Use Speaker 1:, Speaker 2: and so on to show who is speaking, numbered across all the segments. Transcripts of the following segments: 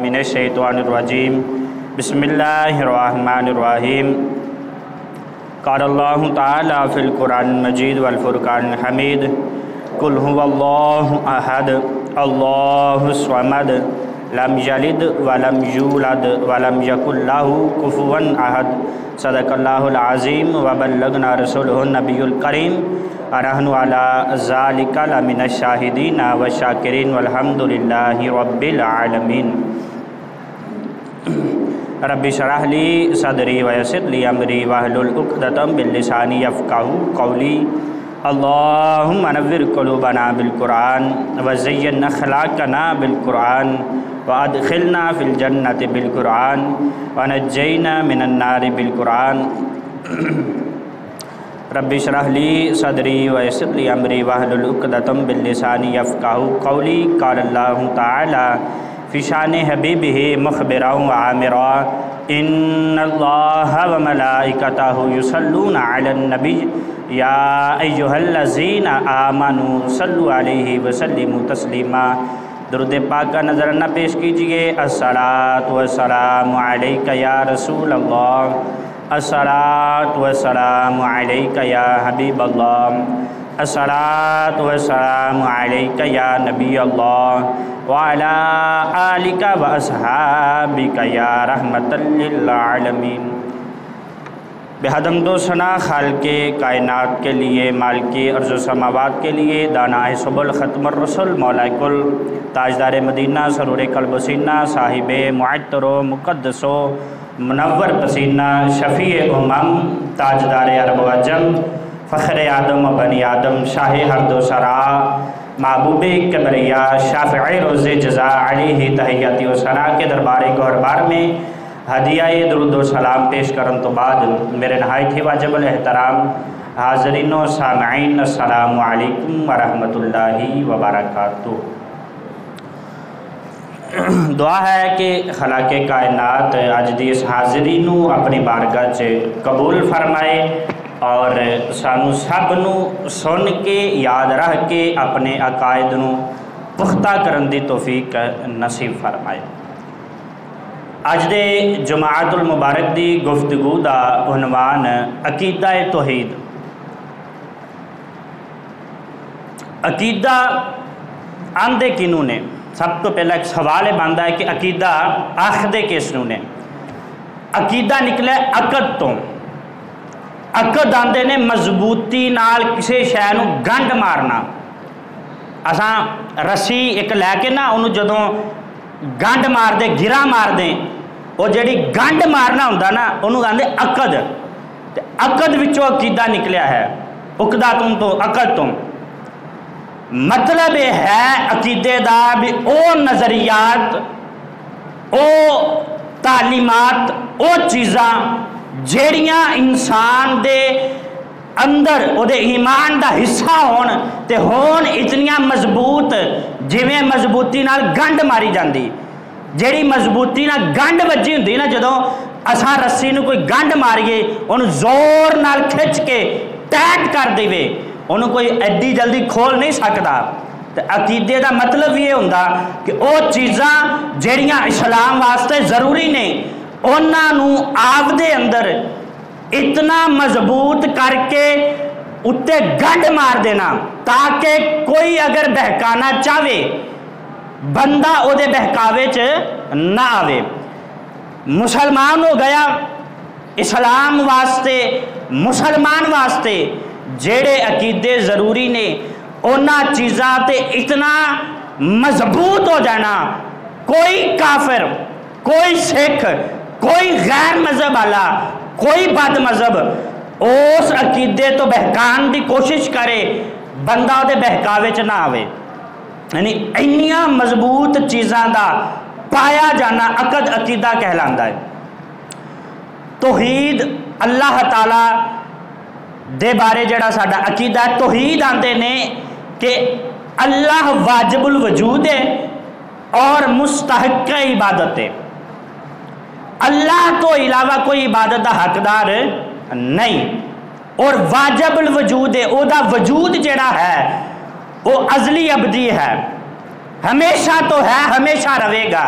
Speaker 1: من الشیطان الرجیم بسم اللہ الرحمن الرحیم قال اللہ تعالی فی القرآن المجید والفرقان الحمید قل هو اللہ احد اللہ الصمد لم یلد ولم یولد ولم یکن لہ کفوا احد صدق اللہ العظیم وبلغنا رسولہ النبی الکریم ونحن علی ذالک لمن الشاہدین والشاکرین والحمد للہ رب العالمین رب اشرح لی صدری ویسر لی امری واحلل عقدۃ من لسانی یفقہوا قولی اللہم نور قلوبنا بالقرآن وزین اخلاقنا بالقرآن وادخلنا فی الجنۃ بالقرآن ونجینا من النار بالقرآن رب اشرح لی صدری ویسر لی امری واحلل عقدۃ من لسانی یفقہوا قولی قال اللہ تعالی فی شان حبیبہ مخبرا وعامرا ان اللہ وملائکتہ یصلون علی النبی یا ایہا الذین آمنوا صلوا علیہ وسلموا تسلیما درود پاک کا نظرانہ پیش کیجئے الصلاۃ والسلام علیک یا رسول اللہ الصلاۃ والسلام علیک یا حبیب اللہ الصلاۃ والسلام علیک یا نبی اللہ وعلی آلک واصحابک یا رحمۃ للعالمین۔ بحد حمد و ثنا خالق کائنات کے لیے، مالک ارض و سماوات کے لیے، دانائے سبل ختم الرسل مولا کل تاجدار مدینہ سرور قلب و سینہ صاحب معطر و مقدس و منور پسینہ شفیع امم تاجدار عرب و عجم فخر آدم و بنی آدم شاہ حرد و سرا محبوب کبریا شافع روز جزا علیہ تحیاتی و ثنا کے دربار گوہربار میں ہدیہ درود و سلام پیش کرن تو بعد میرے نہایت ہی واجب الاحترام حاضرین و سامعین السلام علیکم ورحمۃ اللہ وبرکاتہ۔ دعا ہے کہ خلاق کائنات اج دی اس حاضری نو اپنی بارگاہ چ قبول فرمائے اور سانو سب نو سن کے یاد رکھ کے اپنے عقائد نو پختہ کرن دی توفیق نصیب فرمائے۔ اج دے جماعت المبارک دی گفتگو دا عنوان عقیدہ توحید۔ عقیدہ آندے کنوں نے؟ سب تو پہلا ایک سوال بنتا ہے کہ عقیدہ آخدے کس نوں نے؟ عقیدہ نکلے عقد تو۔ عقد آندے نے مضبوطی نال کسی شے نوں گنڈ مارنا۔ اساں رسی ایک لے کے نا انہوں جدوں گنڈ مار دے گرا مار دیں وہ جڑی گنڈ مارنا ہوندا نا انہوں آندے عقد۔ عقد وچوں عقیدہ نکلیا ہے، عقدہ تم تو عقد تم۔ مطلب یہ ہے عقیدے دا بھی او نظریات، او تعلیمات، او چیزاں جیڑیاں انسان دے اندر او دے ایمان دا حصہ ہون تے ہون اتنیاں مضبوط جویں مضبوطی نال گنڈ ماری جاندی۔ جیڑی مضبوطی نال گنڈ وجی ہوندی نا جدوں اساں رسی نو کوئی گنڈ ماریے انہوں زور نال کھچ کے ٹائٹ کر دیوے انہوں کوئی ایڈی جلدی کھول نہیں سکتا۔ تے عقیدے دا مطلب یہ ہوندا کہ او چیزاں جیڑیاں اسلام واسطے ضروری نے انہاں نو آپ دے اندر اتنا مضبوط کر کے اتے گنڈ مار دینا تاکہ کوئی اگر بہکانا چاہے بندہ او دے بہکاوے چ نہ آوے۔ مسلمان ہو گیا اسلام واسطے، مسلمان واسطے جیڑے عقیدے ضروری نے اونا چیزاں تے اتنا مضبوط ہو جانا کوئی کافر، کوئی سکھ، کوئی غیر مذہب والا، کوئی بد مذہب اس عقیدے تو بہکان دی کوشش کرے بندہ دے بہکاوے چ نہ آوے۔ یعنی اینیاں مضبوط چیزاں دا پایا جانا عقد عقیدہ کہلاندا ہے۔ توحید اللہ تعالی دے بارے جڑا ساڈا عقیدہ ہے، توحید آندے نے کہ اللہ واجب الوجود ہے اور مستحق عبادت ہے۔ اللہ تو علاوہ کوئی عبادت دا حقدار نہیں اور واجب الوجود ہے، او دا وجود جڑا ہے وہ ازلی ابدی ہے، ہمیشہ تو ہے، ہمیشہ رہے گا۔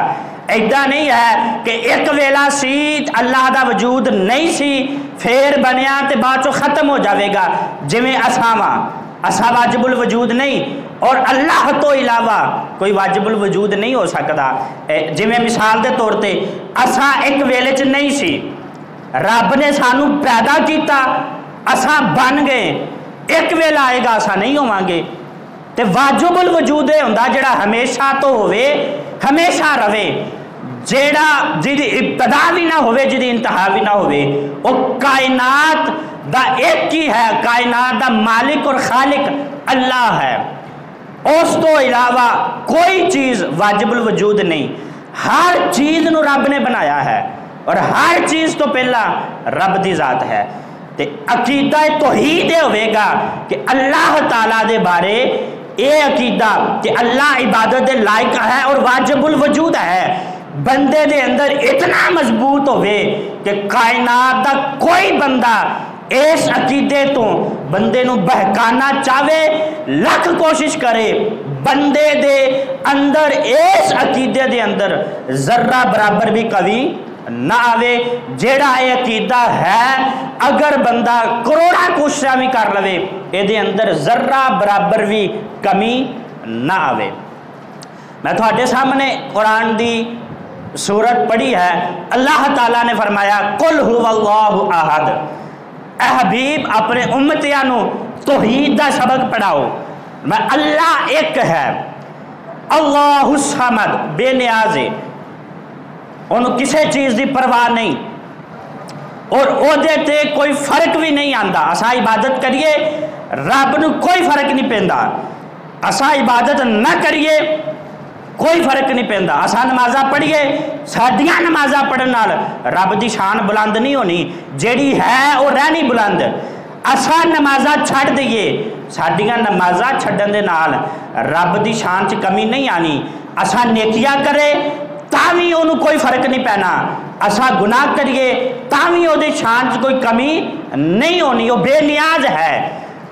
Speaker 1: ایڈا نہیں ہے کہ ایک ویلا سی اللہ دا وجود نہیں سی پھر بنیا تے بعد چو ختم ہو جاوے گا جویں اساں واجب الوجود نہیں اور اللہ تو علاوہ کوئی واجب الوجود نہیں ہو سکتا. جویں مثال دے طور تے اساں ایک ویلے چ نہیں سی رب نے سانو پیدا کیتا اساں بن گئے ایک ویلا آئے گا اساں نہیں ہوواں گے تے واجب الوجود ہوندا جڑا ہمیشہ تو ہوئے ہمیشہ رہے جیڑا جدی ابتدا بھی نہ ہوئے جدی انتہا بھی نہ ہوئے وہ کائنات دا ایک ہی ہے کائنات دا مالک اور خالق اللہ ہے اس تو علاوہ کوئی چیز واجب الوجود نہیں ہر چیز نو رب نے بنایا ہے اور ہر چیز تو پہلا رب دی ذات ہے تے عقیدہ توحید ہوئے گا کہ اللہ تعالیٰ دے بارے اے عقیدہ کہ اللہ عبادت دے لائق ہے اور واجب الوجود ہے بندے دے اندر اتنا مضبوط ہوئے کہ کائنات دا کوئی بندہ اس عقیدے تو بندے نو بہکانا چاہے لکھ کوشش کرے بندے دے اندر اس عقیدے دے اندر ذرہ برابر بھی کبھی نہ آوے جیڑا یہ عقیدہ ہے اگر بندہ کروڑا کوششاں بھی کر لوے اے دے اندر ذرہ برابر بھی کمی نہ آوے. میں تھوڑے سامنے قرآن دی سورت پڑھی ہے اللہ تعالیٰ نے فرمایا قل هو اللہ احد اے حبیب اپنے امتیاں نو توحید دا سبق پڑھاؤ میں اللہ ایک ہے اللہ الصمد بے نیاز ہے انہوں کسے چیز دی پرواہ نہیں اور او دیتے کوئی فرق بھی نہیں آندا اسا عبادت کریے رب نو کوئی فرق نہیں پیندا اسا عبادت نہ کریے کوئی فرق نہیں پیندا اسا نمازاں پڑھیے ساڈیاں نمازاں پڑھن نال رب دی شان بلند نہیں ہونی جیڑی ہے وہ رہنی بلند اسا نمازاں چھڑ دئیے ساڈیاں نمازاں چھڈن دے نال رب دی شان چ کمی نہیں آنی اسا نیکیاں کرے تاوی انہوں کوئی فرق نہیں پینا اسا گناہ کریے تاوی او دے شان چ کوئی کمی نہیں ہونی وہ بے نیاز ہے.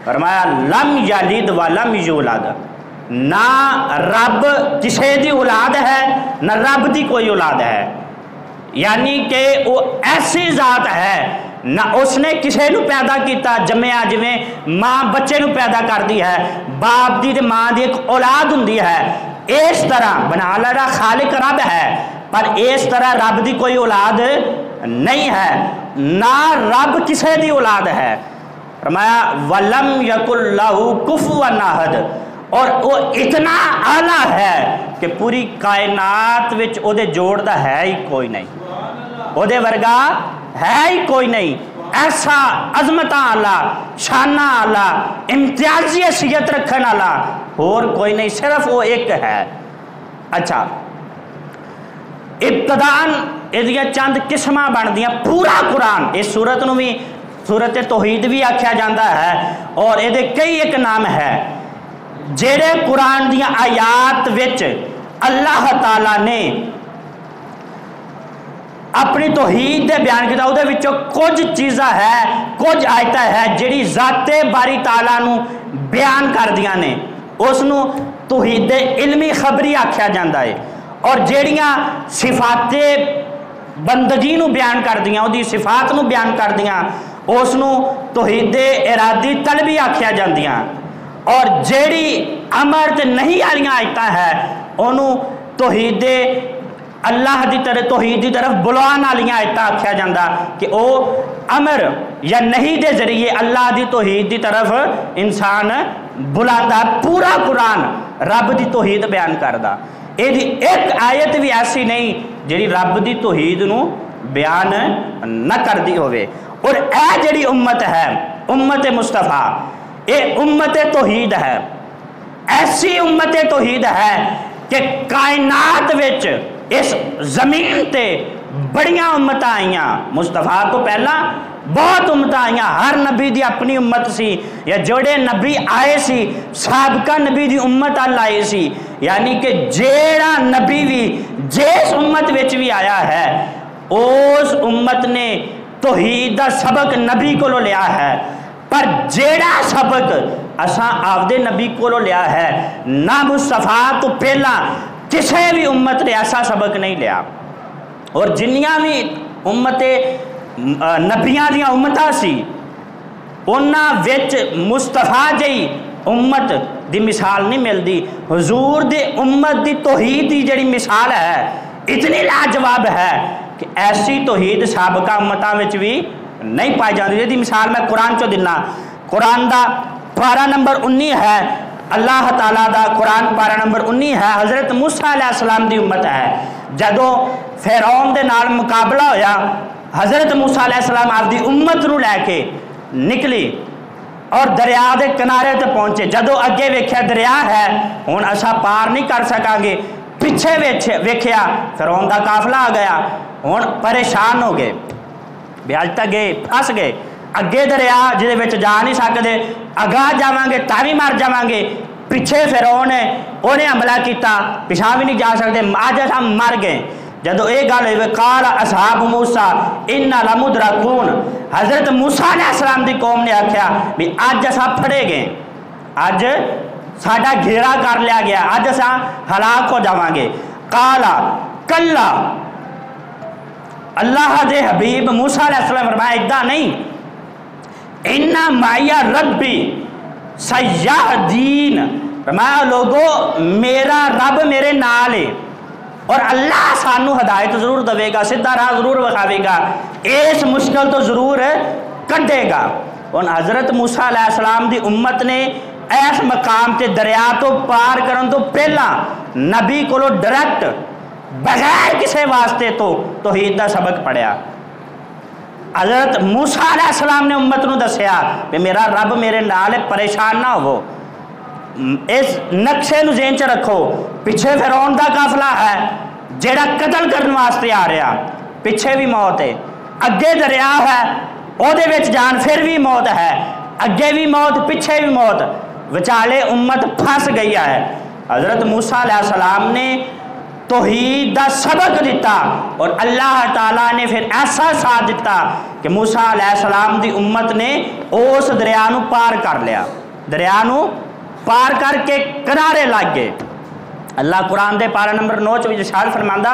Speaker 1: فرمایا لم یلد ولم یولد نہ رب کسے دی اولاد ہے نہ رب دی کوئی اولاد ہے یعنی کہ وہ ایسی ذات ہے نہ اس نے کسے نو پیدا کیتا جمعہ جویں ماں بچے نو پیدا کر دی ہے باپ دی تے ماں دی ایک اولاد ہوندی ہے اس طرح بنا لڑا خالق رب ہے پر اس طرح رب دی کوئی اولاد نہیں ہے نہ رب کسے دی اولاد ہے. فرمایا ولم یکن لہ کفوا احد اور وہ اتنا اعلیٰ ہے کہ پوری کائنات وچ او دے جوڑ دا ہے ہی کوئی نہیں او دے ورگا ہے ہی کوئی نہیں ایسا عظمت آلہ شانہ آلہ امتیازی حیثیت رکھن آلہ اور کوئی نہیں صرف وہ ایک ہے. اچھا ابتدان یہ چند قسمہ بن دیا پورا قرآن اس صورت نو بھی صورت توحید بھی آکھیا جاندہ ہے اور یہ کئی ایک نام ہے جیڑے قرآن دیا آیات وچ اللہ تعالیٰ نے اپنی توحید دے بیان کیتا او دے وچوں کچھ چیزاں ہے کچھ آیتاں ہے جڑی ذات باری تعالیٰ نو بیان کر دیاں نے اس نو توحید علمی خبری آکھیا جاندا ہے اور جیڑیاں صفات بندگی نو بیان کر دیاں او دی صفات نو بیان کر دیاں اس نو توحید ارادی طلبی آکھیا جاندیاں اور جیڑی امر تے نہیں والیاں آیتاں ہے انہوں توحید اللہ دی طرف توحید دی طرف بلوان والیاں آیتاں آکھیا جاندا کہ او امر یا نہیں دے ذریعے اللہ دی توحید دی طرف انسان بلاندا. پورا قرآن رب دی توحید بیان کردا اے دی ایک آیت بھی ایسی نہیں جڑی رب دی توحید نو بیان نہ کر دی ہوئے. اور اے جڑی امت ہے امت مصطفیٰ اے امت توحید ہے ایسی امت توحید ہے کہ کائنات وچ اس زمین تے بڑیاں امت آئیاں مصطفیٰ تو پہلا بہت امت آئیاں ہر نبی دی اپنی امت سی یا جوڑے نبی آئے سی سابقہ نبی دی امت آئے سی یعنی کہ جیڑا نبی بھی جیس امت وچ بھی آیا ہے اس امت نے توحید دا سبق نبی کو لیا ہے پر جیڑا سبق اساں آفدے نبی کو لیا ہے نہ مصطفیٰ تو پہلا کسی بھی امت نے ایسا سبق نہیں لیا. اور جنیاں بھی امت نبیاں دیاں امتاں سی انہاں وچ مصطفیٰ جی امت دی مثال نہیں ملتی. حضور دی امت دی توحید دی جڑی مثال ہے اتنی لاجواب ہے کہ ایسی توحید سابقہ امتاں وچ بھی نہیں پائی جاتی. جی مثال میں قرآن چو دینا. قرآن دا پارہ نمبر 19 ہے اللہ تعالیٰ دا قرآن پارہ نمبر 19 ہے. حضرت موسیٰ علیہ السلام دی امت ہے. جدو فرعون دے نال مقابلہ ہویا حضرت موسیٰ علیہ السلام آپ دی امت نو لے کے نکلی اور دریا دے کنارے تے پہنچے. جدو اگے ویکھیا دریا ہے ہن اسا پار نہیں کر سکاں گے. پیچھے ویکھیا فرعون دا قافلہ آ گیا. ہن پریشان ہو گئے بیاج تک گئے پھس گئے. اگے دریا جہدے وچ جا نہیں سکدے اگاں جاواں گے تا بھی مر جاواں گے. پیچھے فرعون ہے انہیں حملہ کیتا پیچھا بھی نہیں جا سکتے اج ہم مر گئے. جدو یہ گل ہوئی قال اصحاب موسیٰ انا لمدرکون. حضرت موسیٰ علیہ السلام دی قوم نے آکھیا بھی اج اساں پھڑے گئے اج ساڈا گھیرا کر لیا گیا اج اساں ہلاک ہو جاواں گے. قال کلا اللہ دے حبیب موسیٰ علیہ السلام فرمایا ادا نہیں انا معی ربی سیہدین. فرمایا لوگو میرا رب میرے نال ہے اور اللہ سانو ہدایت ضرور دے گا سیدھا راہ ضرور بخاوے گا اس مشکل تو ضرور کڈے گا. اور حضرت موسیٰ علیہ السلام دی امت نے اس مقام تے دریا تو پار کرن تو پہلا نبی کو ڈائریکٹ بغیر کسی واسطے تو توحید دا سبق پڑھیا. حضرت موسیٰ علیہ السلام نے امت نو دسیا کہ میرا رب میرے نال پریشان نہ ہو. اس نقشے نو ذہن چ رکھو. پیچھے فرعون دا قافلہ ہے جیڑا قتل کرنے واسطے آ رہا پیچھے بھی موت ہے. اگے دریا ہے او دے وچ جان پھر بھی موت ہے. اگے بھی موت پیچھے بھی موت وچالے امت پھنس گئی ہے. حضرت موسیٰ علیہ السلام نے توحید دا سبق دیتا اور اللہ تعالیٰ نے پھر ایسا ساتھ دیتا کہ موسیٰ علیہ السلام دی امت نے اس دریا نو پار کر لیا. دریا نو پار کر کے کنارے لگ گئے. اللہ قرآن دے پارہ نمبر 9 چ ارشاد فرماندا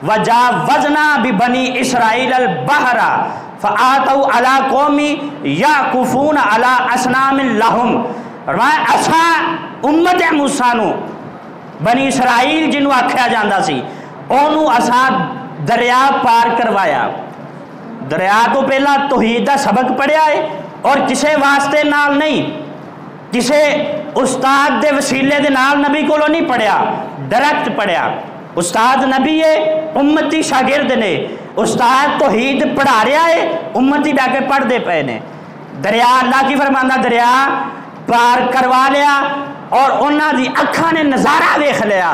Speaker 1: وجاوزنا ببنی اسرائیل البحر فآتوا علی قوم یعکفون علی اصنام لہم. فرمایا اسا امت موسیٰ نو بنی اسرائیل جنوں آکھیا جاندا سی اونوں اسا دریا پار کروایا. دریا تو پہلا توحید دا سبق پڑھیا ہے اور کسے واسطے نال نہیں کسے استاد دے وسیلے دے نال نبی کولو نہیں پڑھیا ڈائریکٹ پڑھیا. استاد نبی ہے امتی شاگرد نے. استاد توحید پڑھا رہا ہے امتی جا کے پڑھ دے پے نے. دریا اللہ کی فرماندہ دریا پار کروا لیا اور انہاں دی اکھاں نے نظارہ دیکھ لیا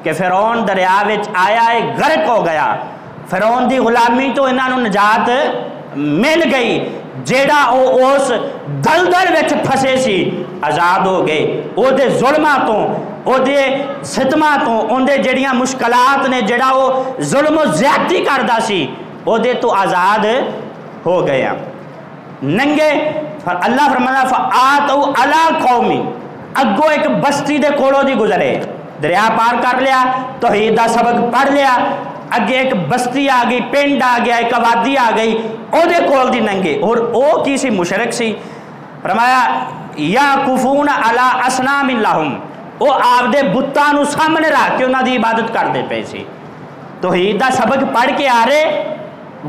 Speaker 1: کہ فرعون دریا وچ آیا ہے غرق ہو گیا. فرعون دی غلامی تو انہاں نو نجات مل گئی. جیڑا او اس دلدل وچ پھسے سی آزاد ہو گئے. او دے ظلماں تو او دے ستماں تو اون دے جڑیاں مشکلات نے جڑا او ظلم و زیادتی کردا سی او دے تو آزاد ہو گیا. ننگے اللہ فرمایا فآتوا علی قوم اگو ایک بستی دے کولوں دی گزرے. دریا پار کر لیا توحید دا سبق پڑھ لیا. اگے ایک بستی آ گئی پنڈ آ گیا ایک آبادی آ گئی او دے کول دی ننگے اور او کی سی مشرک سی. فرمایا یعکفون علی اصنام لہم او آپ دے بتاں نو سامنے رکھ کے انہاں دی عبادت کرتے پے سی. توحید دا سبق پڑھ کے آ رہے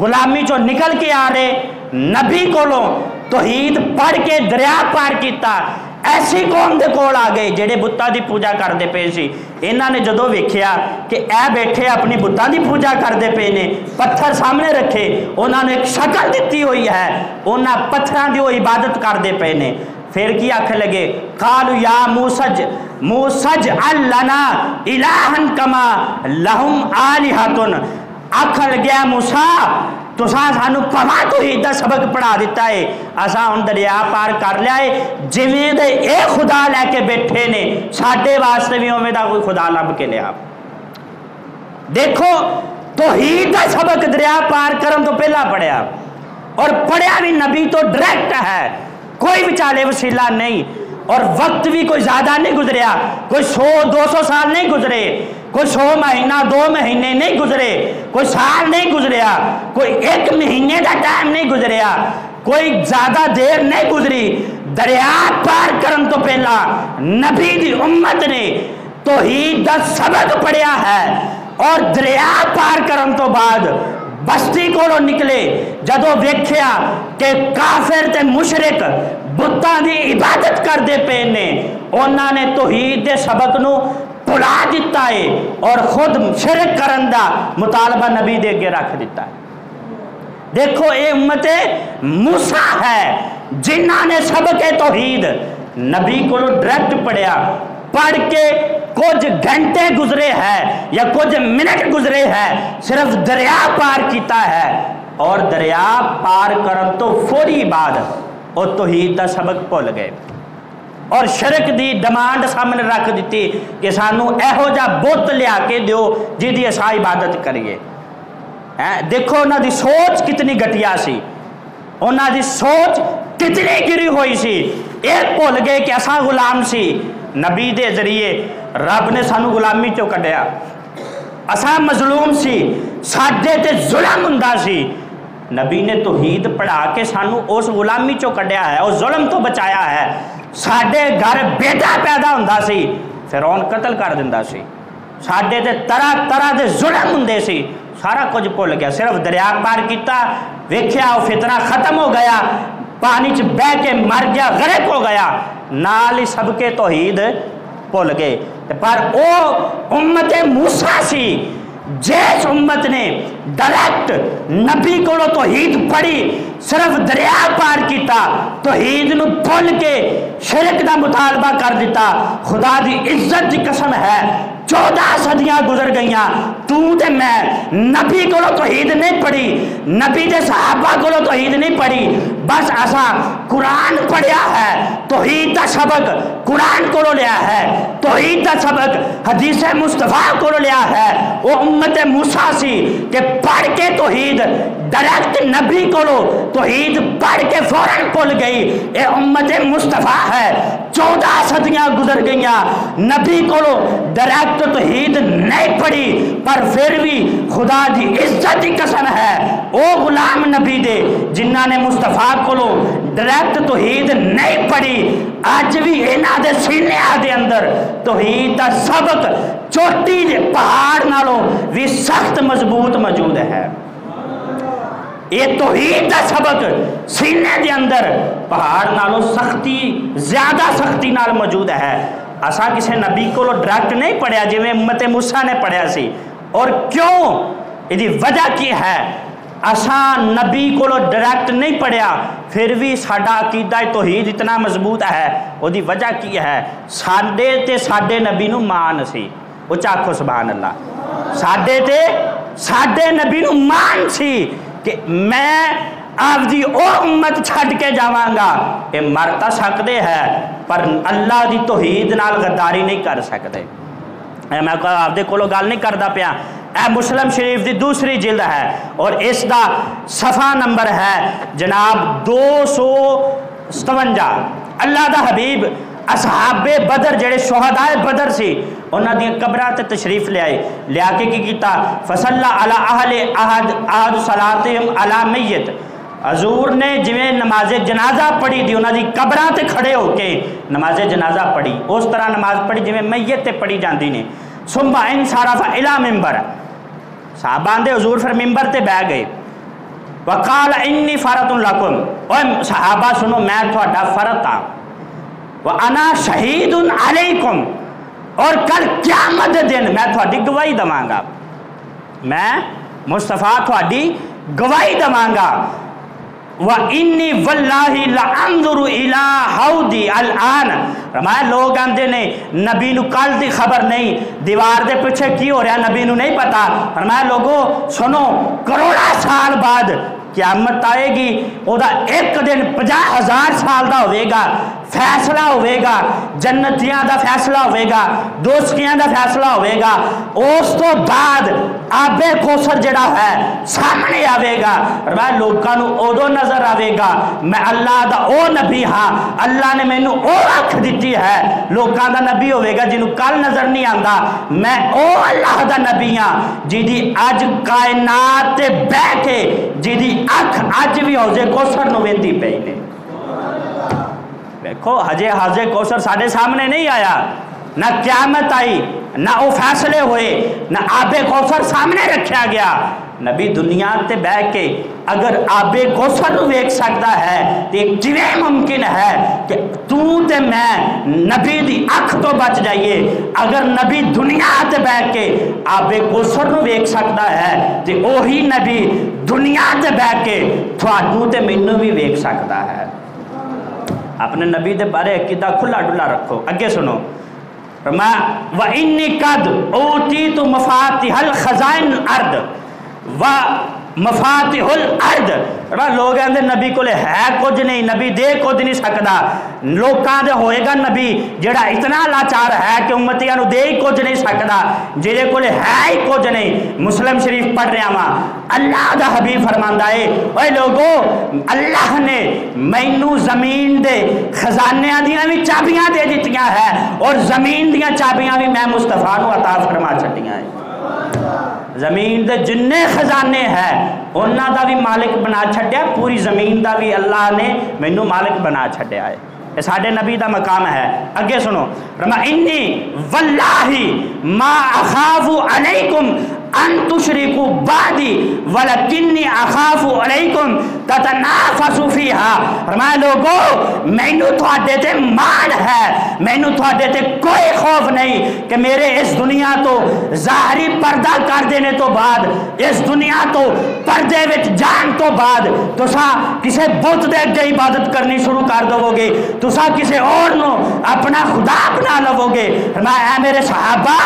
Speaker 1: غلامی چو نکل کے آ رہے نبی کولوں توحید پڑھ کے دریا پار کیتا. ایسی قوم دے کول آ گئے جڑے بتاں دی پوجا کرتے پے سی. انہاں نے جدو ویکھیا کہ اے بیٹھے اپنی بتاں دی پوجا کرتے پے نے پتھر سامنے رکھے انہاں نے ایک شکل دتی ہوئی ہے انہاں پتھراں دی وہ عبادت کرتے پے نے. پھر کی آکھ لگے قالوا یا موسج لنا الہا کما لہم آلہۃ. آکھن لگیا موسیٰ تساں سانو پما توحید دا سبق پڑھا دیتا ہے اساں ہن دریا پار کر لیا ہے جویں دے اے خدا لے کے بیٹھے نے ساڈے واسطے بھی اوویں دا کوئی خدا لب کے لیا. دیکھو توحید دا سبق دریا پار کرن تو پہلا پڑھیا اور پڑھیا بھی نبی تو ڈائریکٹ ہے کوئی وچالے وسیلہ نہیں. اور وقت بھی کوئی زیادہ نہیں گزریا، کوئی 100-200 سال نہیں گزرے، کوئی 100 مہینہ 2 مہینے نہیں گزرے، کوئی سال نہیں گزریا، کوئی 1 مہینے کا ٹائم نہیں گزریا، کوئی زیادہ دیر نہیں گزری، دریا پار کرن تو پہلا نبی دی امت نے توحید دا سبق پڑھیا ہے، اور دریا پار کرن تو بعد بستی کو نکلے جدو ویکھیا کہ کافر تے مشرک بتاں دی عبادت کر دے پے نے، انہاں نے توحید دے سبق نو بھلا دیتا ہے اور خود شرک کرن دا مطالبہ نبی دے کے رکھ دیتا ہے۔ دیکھو اے امت موسیٰ ہے جنہاں نے سبق توحید نبی کو ڈائریکٹ پڑھیا، پڑھ کے کچھ گھنٹے گزرے ہیں یا کچھ منٹ گزرے ہیں، صرف دریا پار کیتا ہے، اور دریا پار کرن تو فوری بعد اور توحید دا سبق بھول گئے اور شرک دی ڈیمانڈ سامنے رکھ دیتی کہ سانو ایہو جا بت لیا کے دیو جدی اساں عبادت کریے۔ دیکھو انہاں دی سوچ کتنی گھٹیا سی، انہاں دی سوچ کتنی گری ہوئی سی، ایک بھول گئے کہ اساں غلام سی، نبی دے ذریعے رب نے سانو غلامی چوں کڈیا، اساں مظلوم سی، ساڈے تے ظلم ہوندا سی، نبی نے توحید پڑھا کے سانو اس غلامی چوں کڈیا ہے، اس ظلم تو بچایا ہے۔ ساڈے گھر بیٹا پیدا ہوندا سی، فرعون قتل کر دیندا سی، ساڈے تے طرح طرح دے ظلم ہوندے سی، سارا کچھ بھول گیا، صرف دریا پار کیتا، ویکھیا وہ فتنہ ختم ہو گیا، پانی چ بہ کے مر گیا، غرق ہو گیا، نال ہی سب کے توحید بھول گئے۔ پر او امت موسیٰ سی جس امت نے ڈائریکٹ نبی کو توحید پڑھی، صرف دریا پار کیتا، توحید نو بھول کے شرک دا مطالبہ کر دیتا، خدا دی عزت دی قسم ہے 14 صدیاں گزر گئیاں، تو تے میں نبی کو توحید نہیں پڑھی، نبی دے صحابہ کو توحید نہیں پڑھی، بس اساں قرآن پڑھیا ہے، توحید دا سبق قرآن کو لیا ہے، توحید دا سبق حدیث مصطفیٰ کو لیا ہے۔ وہ امت موسیٰ سی کہ پڑھ کے توحید ڈائریکٹ نبی کو توحید پڑھ کے فوراً بھول گئی، اے امت مصطفیٰ ہے 14 صدیاں گزر گئیاں، نبی کو ڈائریکٹ توحید نہیں پڑھی، پر پھر بھی خدا دی عزت کی قسم ہے او غلام نبی دے جنہاں نے مصطفیٰ کو ڈائریکٹ توحید نہیں پڑھی، آج بھی انہاں دے سینے دے اندر توحید دا سبق چوٹی دے پہاڑ نالوں بھی سخت مضبوط موجود ہے۔ یہ توحید دا سبق سینے دے اندر پہاڑ نالوں سختی زیادہ سختی نال موجود ہے۔ اساں کسی نبی کو ڈائریکٹ نہیں پڑھیا جی میں امت موسیٰ نے پڑھیا سی، اور کیوں یہ وجہ کی ہے؟ اساں نبی کو ڈائریکٹ نہیں پڑھیا پھر بھی ساڈا عقیدہ توحید اتنا مضبوط ہے، وہ دی وجہ کی ہے؟ ساڈے تے ساڈے نبی نو مان سی، وہ چاکھو سبحان اللہ، ساڈے تے ساڈے نبی نو مان سی کہ میں آپ دی او امت چھڈ کے جاواں گا، یہ مر تا سکدے ہے پر اللہ دی توحید نال غداری نہیں کر سکتے۔ میں آپ دے کولو گل نہیں کردا پیا، اے مسلم شریف دی دوسری جلد ہے اور اس دا صفحہ نمبر ہے جناب 257۔ اللہ دا حبیب اصحاب بدر جڑے شہدائے بدر سی انہاں دی قبراں تے تشریف لے آئے، لیا کے کی کیتا؟ فصلی علی اہل احد صلاتہم علی میت، حضور نے جویں نماز جنازہ پڑھی دی انہاں دی قبراں تے کھڑے ہو کے نماز جنازہ پڑھی، اس طرح نماز پڑھی جویں میت تے پڑھی جاندی نے۔ ثم انصرف الی منبر، صحابہ آندے حضور پھر ممبر تے بیٹھ گئے، وقال انی فرۃ لکم، اوے صحابہ سنو میں تہاڈا فرت ہاں، وانا شہید علیکم، اور کل قیامت دن میں تہاڈی گواہی دواں گا، میں مصطفیٰ تہاڈی گواہی دواں گا۔ وَإِنِّي وَاللَّهِ لَأَنظُرُ إِلَىٰ حَوْضِي الْآنَ، فرمایا لوگ آندے نے نبی نو کل دی خبر نہیں، دیوار دے پیچھے کی ہو رہا نبی نو نہیں پتا، فرمایا لوگو سنو کروڑا سال بعد قیامت آئے گی وہ ایک دن 50,000 سال دا ہوئے گا، فیصلہ ہوئے گا، جنتیاں دا فیصلہ ہوئے گا، دوستیاں دا فیصلہ ہوئے گا، اس تو بعد آب کوثر جڑا ہے سامنے آئے گا، لوگوں کو ادو نظر آئے گا میں اللہ دا او نبی ہاں، اللہ نے مینوں او اکھ دیتی ہے، لوگوں دا نبی ہوئے گا جنہوں کل نظر نہیں آندا، میں او اللہ دا نبی ہاں جی اج کائنات تے بہ کے جی اکھ اج بھی حوض کوثر نو ویندی پئی نے۔ دیکھو حجے حوض کوثر ساڈے سامنے نہیں آیا، نہ قیامت آئی، نہ وہ فیصلے ہوئے، نہ آب کوثر سامنے رکھا گیا۔ نبی دنیا تے بہ کے اگر آب کوثر نو ویکھ سکتا ہے تو کیویں ممکن ہے کہ تو تے میں نبی دی اکھ تو بچ جائیے؟ اگر نبی دنیا تے بہ کے آب کوثر نو ویکھ سکتا ہے تو وہی نبی دنیا تے بہ کے تھانوں تے مینوں بھی ویکھ سکتا ہے۔ اپنے نبی دے بارے عقیدہ کھلا ڈلا رکھو۔ اگے سنو، وَإِنِّي قَدْ أُوتِيتُ مَفَاتِحَ الْخَزَائِنِ الْأَرْضِ وَمَفَاتِحُ الْأَرْضِ۔ لوگ آندے نبی کو لے ہے کچھ نہیں، نبی دے کچھ نہیں سکتا، لوکاں دے ہوئے گا نبی جڑا اتنا لاچار ہے کہ امتیاں نو دے ہی کچھ نہیں سکتا، جڑے کو لے ہے ہی کچھ نہیں۔ مسلم شریف پڑھ رہا ہاں، اللہ دا حبیب فرماندا ہے اے لوگو اللہ نے مینوں زمین دے خزانیاں دیاں بھی چابیاں دے دتیاں ہے اور زمین دیاں چابیاں بھی میں مصطفیٰ نو عطا فرما چھڈیاں ہے۔ زمین دے جننے خزانے ہیں انہاں دا بھی مالک بنا چھڈیا، پوری زمین دا بھی اللہ نے مینوں مالک بنا چھڈیا ہے۔ یہ ساڈے نبی دا مقام ہے۔ اگے سنو، انی واللہ ما اخاف علیکم ان تشرکوا بعدی ولکنی اخاف علیکم تتنافسوا فیہا۔ فرمایا لوگو مینوں تھوڑے تے مان ہے، مینوں تھوڑے تے کوئی خوف نہیں کہ میرے اس دنیا تو ظاہری پردہ کر دینے تو بعد، اس دنیا تو پردے وچ جان تو بعد تسا کسے بت دے اگے عبادت کرنی شروع کر دو گے، تسا کسے اور نو اپنا خدا بنا لو گے۔ فرمایا اے میرے صحابہ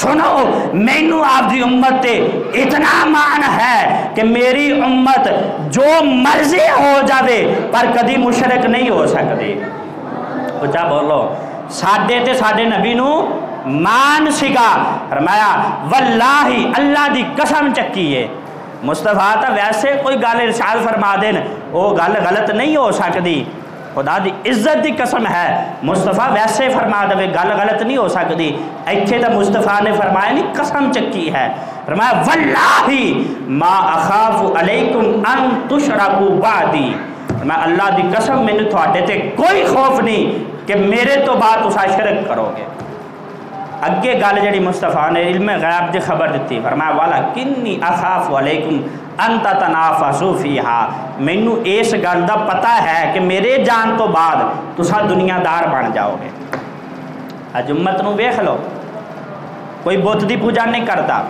Speaker 1: سنو، مینوں آپ دی امت تے اتنا مان ہے کہ میری امت جو مرضی ہو جاوے پر کدی مشرک نہیں ہو سکتی۔ اچھا بولو، ساڈے تے ساڈے نبی نو مان سگا۔ فرمایا واللہ اللہ دی قسم چکی ہے، مصطفیٰ تا ویسے کوئی گل ارشاد فرما دین وہ گل غلط نہیں ہو سکتی، خدا دی عزت دی قسم ہے مصطفیٰ ویسے فرما دے گل غلط نہیں ہو سکتی۔ ایتھے تا مصطفیٰ نے فرمایا نہیں قسم چکی ہے، فرمایا واللہ ما اخاف علیکم ان تشرکوا بعدی۔ فرمایا اللہ دی قسم میں نے تھوڑے تے کوئی خوف نہیں کہ میرے تو بعد تسا شرک کرو گے۔ اگے گل جڑی مصطفیٰ نے علم غیب دی خبر دیتی، فرمایا ولکنی اخاف علیکم ان تتنافسوا فیہا، مینوں اس گل دا پتہ ہے کہ میرے جان تو بعد تسا دنیا دار بن جاؤ گے۔ اج امت نو ویکھ لو، کوئی بت دی پوجا نہیں کرتا،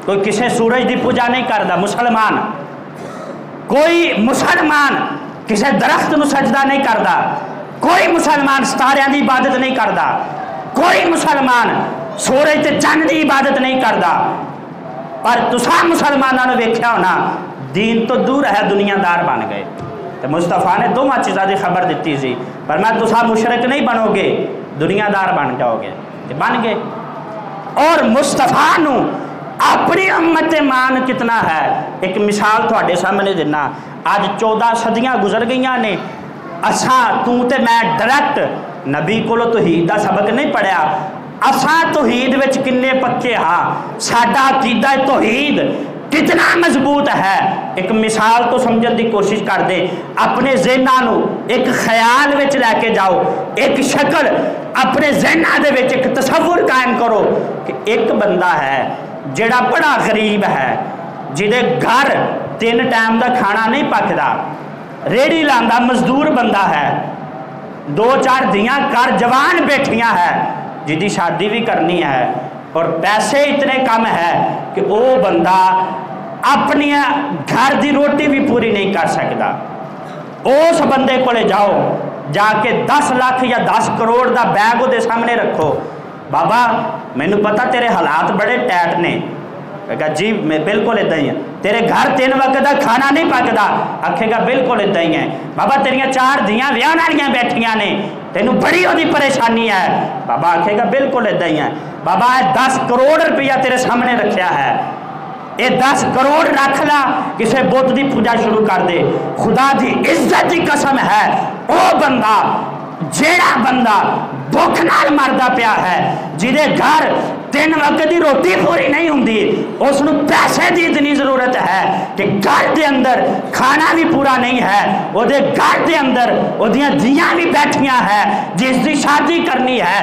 Speaker 1: کوئی کسے سورج دی پوجا نہیں کرتا، مسلمان کوئی مسلمان کسے درخت نو سجدہ نہیں کرتا، کوئی مسلمان ستاریاں دی عبادت نہیں کرتا، کوئی مسلمان سورج تے چند دی عبادت نہیں کرتا، پر تسا مسلمانوں نے ویکھیا ہونا دین تو دور ہے دنیا دار بن گئے۔ تو مصطفیٰ نے دو چیزاں دی خبر دیتی سی، پر میں تسا مشرک نہیں بنو گے، دنیا دار بن جاؤ گے، بن گئے۔ اور مصطفیٰ نو اپنی امت مان کتنا ہے، ایک مثال تھوڑے سامنے دینا۔ آج 14 صدیاں گزر گئیاں نے، اساں تو تے میں ڈائریکٹ نبی کولو توحید دا سبق نہیں پڑھیا، اساں توحید وچ کنے پکے ہاں، ساڈا عقیدہ توحید کتنا مضبوط ہے۔ ایک مثال تو سمجھن دی کوشش کر دے، اپنے ذہناں نو ایک خیال وچ لے کے جاؤ، ایک شکل اپنے ذہناں دے وچ ایک تصور قائم کرو کہ ایک بندہ ہے جڑا بڑا غریب ہے، جہدے گھر 3 ٹائم دا کھانا نہیں پکدا، ریڑھی لاندا مزدور بندہ ہے، 2-4 دیاں کر جوان بیٹھیاں ہے، جدی شادی بھی کرنی ہے اور پیسے اتنے کم ہے کہ وہ بندہ اپنی گھر دی روٹی بھی پوری نہیں کر سکتا۔ اس بندے کو لے جاؤ، جا کے 10 لاکھ یا 10 کروڑ دا بیگ دے سامنے رکھو، بابا مینوں پتا تیرے حالات بڑے ٹائٹ نے، کہا جی میں بالکل ادھا ہی ہوں. تیرے گھر 3 وقت دا کھانا نہیں پکدا؟ آکھے گا بالکل ادھا ہی ہے. بابا تیریاں 4 دھیاں ویاہن والیاں بیٹھیاں نے، تینوں بڑی وڈی پریشانی ہے؟ بابا آکھے گا بالکل ادھا ہی ہے. بابا 10 کروڑ روپیہ تیرے سامنے رکھیا ہے، یہ 10 کروڑ رکھ لا، کسے بت دی پوجا شروع کر دے. خدا دی عزت دی قسم ہے او بندہ جیڑا بندہ بھوک نال مردا پیا ہے، جہدے گھر 3 وقت دی روٹی پوری نہیں ہوندی، اس نو پیسے دی اتنی ضرورت ہے کہ گھر دے اندر کھانا بھی پورا نہیں ہے، او دے گھر دے اندر او دیاں دھیاں بھی بیٹھیاں ہے جس دی شادی کرنی ہے،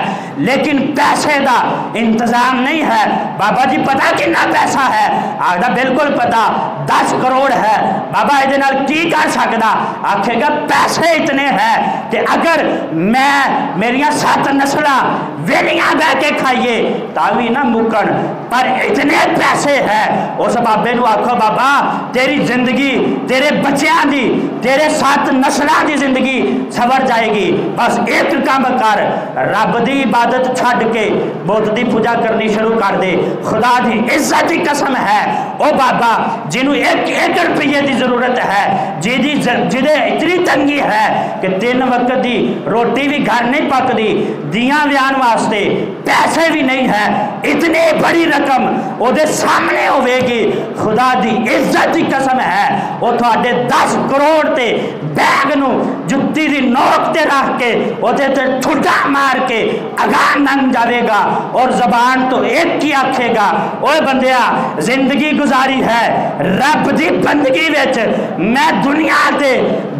Speaker 1: لیکن پیسے دا انتظام نہیں ہے. بابا جی پتا کتنا پیسہ ہے؟ آگا بالکل پتا 10 کروڑ ہے. بابا یہ نال کی کر سکتا؟ آکھے گا پیسے اتنے ہیں کہ اگر میں میریاں 7 نسلاں ویلیاں بہ کے کھائیے تاوی نہ مکن، پر اتنے پیسے ہیں. اس بابے نو آکھو بابا تیری زندگی تیرے بچیاں دی تیرے 7 نسلاں دی زندگی سور جائے گی، بس ایک کام کر، رب دی عبادت چھڈ کے بت دی پوجا کرنی شروع کر دے. خدا دی عزت دی قسم ہے او بابا جنوں 1 روپیے دی ضرورت ہے، جدے اتنی تنگی ہے کہ 3 وقت دی روٹی بھی گھر نہیں پکدی، دیاں ویان واسطے پیسے بھی نہیں ہے، اتنی بڑی رقم او دے سامنے ہوئے گی. خدا دی عزت دی قسم ہے او تھوڑے 10 کروڑ تے بیگ نو جتی دی نوک تے رکھ کے او تے ٹھڈا مار کے اگاں ننگ جاوے گا اور زبان تو ایک ہی آکھے گا اوے بندیا زندگی گزاری ہے رب دی بندگی وچ، میں دنیا تے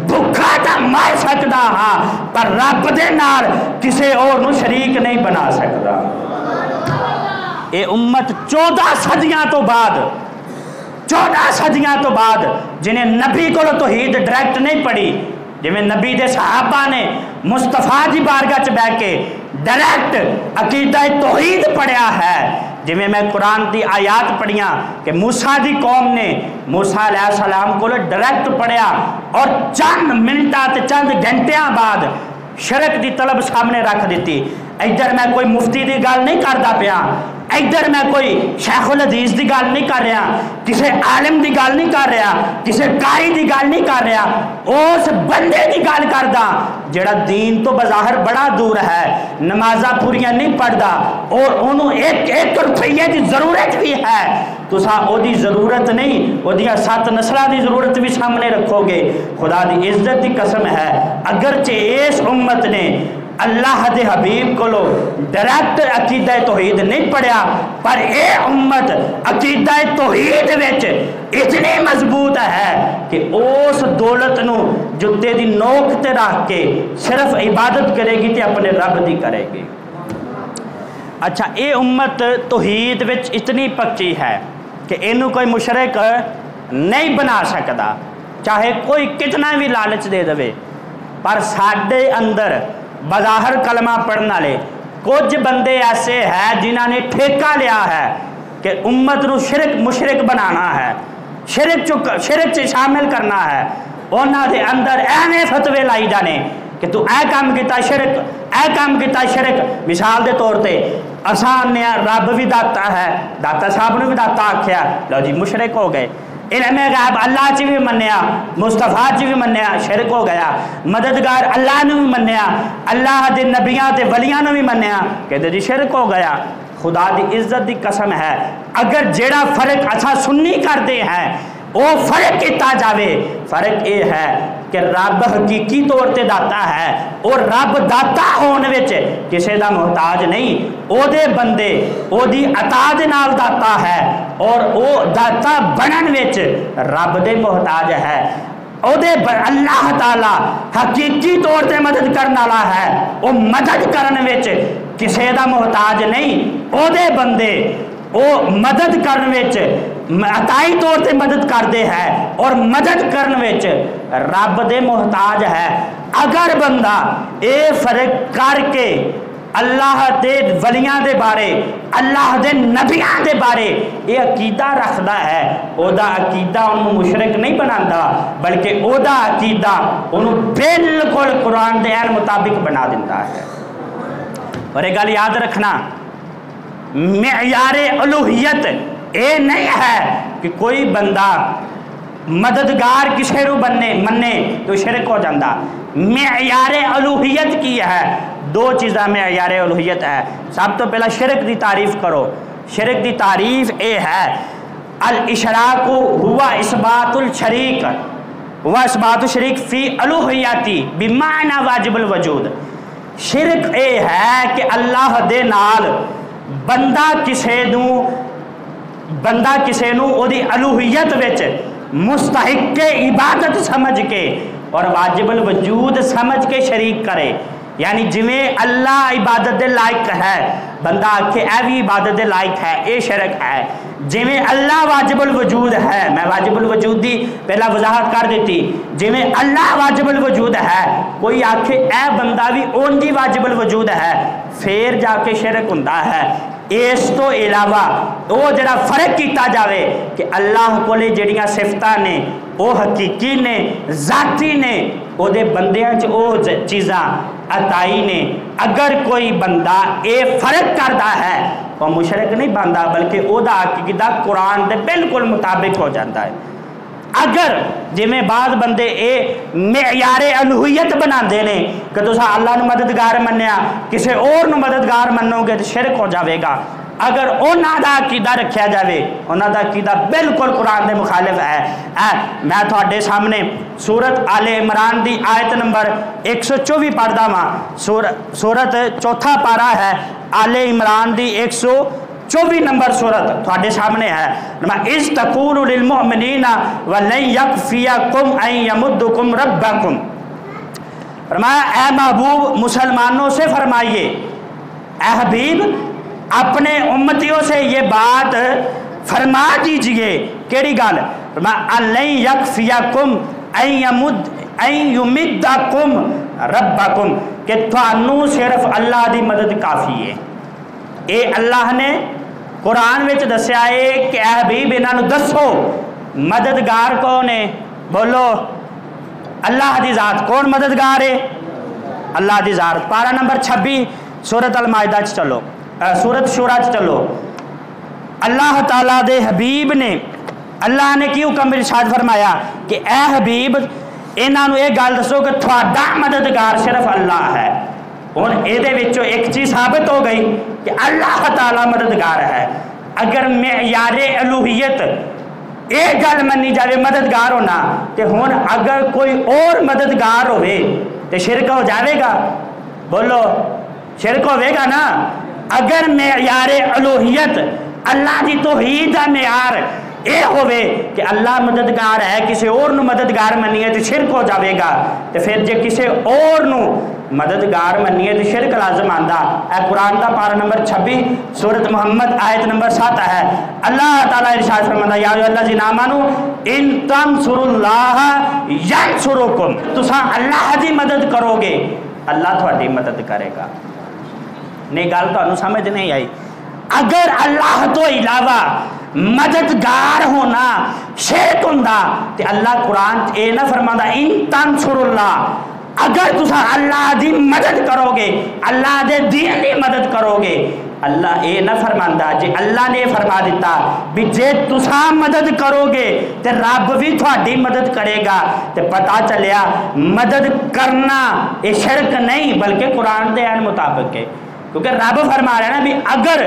Speaker 1: بھکھا تا مر سکدا ہاں پر رب دے نال کسے اور نو شریک نہیں بنا سکدا. اے امت 14 صدیاں تو بعد جنہیں نبی کو توحید ڈائریکٹ نہیں پڑھی، جویں نبی دے صحابہ نے مصطفیٰ دی بارگاہ چ بیٹھ کے ڈائریکٹ عقیدہ توحید پڑھیا ہے، جویں میں قرآن دی آیات پڑھیاں کہ موسیٰ دی قوم نے موسیٰ علیہ السلام کو ڈائریکٹ پڑھیا اور چند منٹاں تے چند گھنٹیاں بعد شرک دی طلب سامنے رکھ دیتی. ادھر میں کوئی مفتی دی گل نہیں کردا پیا، ادھر میں کوئی شیخ الحدیث دی گل نہیں کر رہا، کسے عالم دی گل نہیں کر رہا، کسے قاری دی گل نہیں کر رہا، اس بندے دی گل کردا جڑا دین تو بظاہر بڑا دور ہے، نمازاں پوریاں نہیں پڑھدا اور انہوں 1 روپیے دی ضرورت بھی ہے. تسا او دی ضرورت نہیں، او دیاں 7 نسلاں دی ضرورت بھی سامنے رکھو گے. خدا دی عزت دی قسم ہے اگرچہ اس امت نے اللہ دے حبیب کو ڈائریکٹ عقیدہ توحید نہیں پڑھیا، پر اے امت عقیدہ توحید وچ اتنی مضبوط ہے کہ اس دولت نو جتے دی نوک تے رکھ کے صرف عبادت کرے گی تے اپنے رب دی کرے گی. اچھا اے امت توحید وچ اتنی پکی ہے کہ اینو کوئی مشرک نہیں بنا سکتا، چاہے کوئی کتنا بھی لالچ دے دے. پر ساڈے اندر بظاہر کلمہ پڑھنے والے کچھ بندے ایسے ہیں جنہوں نے ٹھیکہ لیا ہے کہ امت نو مشرک بنانا ہے، شرک شامل کرنا ہے. انہاں دے اندر ایویں فتوے لائی جانے کہ تو اے کام کیتا شرک، اے کام کیتا شرک. مثال دے طور تے آسان نے رب بھی داتا ہے، داتا صاحب نے بھی داتا آکھیا، لو جی مشرک ہو گئے. علم غیب اللہ چی بھی منیا، مصطفیٰ چی بھی منیا، شرک ہو گیا. مددگار اللہ نے بھی منیا، اللہ دے نبیاں تے ولیاں نے بھی منیا، کہتے جی شرک ہو گیا. خدا دی عزت دی قسم ہے اگر جیڑا فرق اچھا سنی کر دے ہیں وہ فرق کیتا جاوے. فرق یہ ہے کہ رب حقیقی طور تے داتا ہے اور رب داتا ہون وچ کسے دا محتاج نہیں، او دے بندے او دی عطا دے نال داتا ہے اور او داتا بنن وچ رب دے محتاج ہے. او دے اللہ تعالی حقیقی طور تے مدد کرنے والا ہے، او مدد کرن وچ کسے دا محتاج نہیں. او دے بندے او مدد کرن وچ عطائی طور تے مدد کردے ہیں اور مدد کرن وچ رب دے محتاج ہے. اگر بندہ اے فرق کر کے اللہ دے ولیاں دے بارے اللہ دے نبیاں دے بارے یہ عقیدہ رکھدا ہے، او دا عقیدہ انہوں مشرک نہیں بناتا بلکہ او دا عقیدہ انہوں بالکل قرآن دے عین مطابق بنا دیتا ہے. اور ایک گل یاد رکھنا، معیار الوہیت یہ نہیں ہے کہ کوئی بندہ مددگار کسی نو منے تو شرک ہو جاتا. معیار الوہیت کی ہے؟ دو چیزاں معیار الوہیت ہے. سب تو پہلا شرک دی تعریف کرو. شرک دی تعریف اے ہے الاشراک ہوا اثبات الشریک اثبات الشریک فی الوہیتی بمعنی واجب الوجود. شرک اے ہے کہ اللہ دے نال بندہ کسے نو او دی الوہیت وچ مستحق عبادت سمجھ کے اور واجب الوجود سمجھ کے شریک کرے. یعنی جویں اللہ عبادت دے لائق ہے بندہ آکھے اے بھی عبادت دے لائق ہے، اے شرک ہے. جویں اللہ واجب الوجود ہے، میں واجب الوجود دی پہلا وضاحت کر دیتی، جویں اللہ واجب الوجود ہے کوئی آکھے اے بندہ بھی اون دی واجب الوجود ہے، پھر جا کے شرک ہوندا ہے. اس تو علاوہ وہ جڑا فرق کیتا جاوے کہ اللہ کولے جڑیاں صفتاں نے وہ حقیقی نے، ذاتی نے، وہ دے بندیاں چ وہ چیزاں عطائی نے. اگر کوئی بندہ اے فرق کرتا ہے وہ مشرک نہیں بنتا، بلکہ وہ عقیدہ قرآن دے بالکل مطابق ہو جاتا ہے. اگر جویں بعض بندے اے معیار الوہیت بنا دے نے کہ تسا اللہ نو مددگار منیا کسے اور نو مددگار منو گے تو شرک ہو جاوے گا. اگر انہاں دا عقیدہ رکھیا جاوے انہاں دا عقیدہ بالکل قرآن دے مخالف ہے. میں تھوڑے سامنے سورت آل عمران دی آیت نمبر 124 پڑھدا وا. سورت چوتھا پارا ہے آل عمران دی 124 نمبر سورت تھوڑے سامنے ہے. اِذْ تَقُولُ لِلْمُؤْمِنِينَ وَلَنْ يَكْفِيَكُمْ أَنْ يَمُدُّكُمْ رَبَّكُمْ. فرمایا اے محبوب مسلمانوں سے فرمائیے، اے حبیب اپنے امتیوں سے یہ بات فرما دیجئے. کیڑی گل؟ لَنْ يَكْفِيَكُمْ أَنْ يُمِدَّكُمْ رَبَّكُمْ کہ تھانوں صرف اللہ دی مدد کافی ہے. اے اللہ نے قرآن وچ دسیا ہے کہ اے حبیب انہاں نو دسو مددگار کون ہے؟ بولو اللہ دی ذات. کون مددگار ہے؟ اللہ دی ذات. پارہ نمبر 26 سورت المائدہ چ چلو، سورت شورا چ چلو. اللہ تعالیٰ دے حبیب نے اللہ نے کی حکم ارشاد فرمایا کہ اے حبیب انہاں نو یہ گل دسو کہ تھوڑا مددگار صرف اللہ ہے. ہوں یہ ایک چیز ثابت ہو گئی کہ اللہ تعالیٰ مددگار ہے. اگر معیار الوہیت یہ گل منی جائے مددگار ہونا تو ہوں اگر کوئی اور مددگار ہوئے تو شرک ہو جاوے گا. بولو شرک ہوئے گا نا. اگر معیار الوہیت اللہ کی توحید کا معیار یہ ہوئے کہ اللہ مددگار ہے کسی اور نو مددگار منیے تو شرک ہو جاوے گا. تو پھر جے کسی اور نو مددگار منیے تو شرک لازم آندا. اے قرآن دا پارہ نمبر 26 سورت محمد آیت نمبر 7 ہے. اللہ تعالیٰ ارشاد فرماتا یا ایھا الذین آمنوا ان تنصروا اللہ ینصرکم. تساں اللہ دی مدد کرو گے اللہ تھوڑی مدد کرے گا. نہیں گل تانوں سمجھ نہیں آئی؟ اگر اللہ تو علاوہ مددگار ہونا شرک ہوندا تے اللہ قرآن اے نہ فرماندا ان تنصروا اللہ. اگر تسا اللہ دی مدد کرو گے اللہ دے دین دی مدد کرو گے اللہ اے نہ فرماندا جی اللہ نے فرما دیتا بھی جے تسا مدد کرو گے تے رب بھی تھوڑی مدد کرے گا. تے پتہ چلیا مدد کرنا یہ شرک نہیں بلکہ قرآن دے عین مطابق ہے. کیونکہ رب فرما رہا ہے نا بھی اگر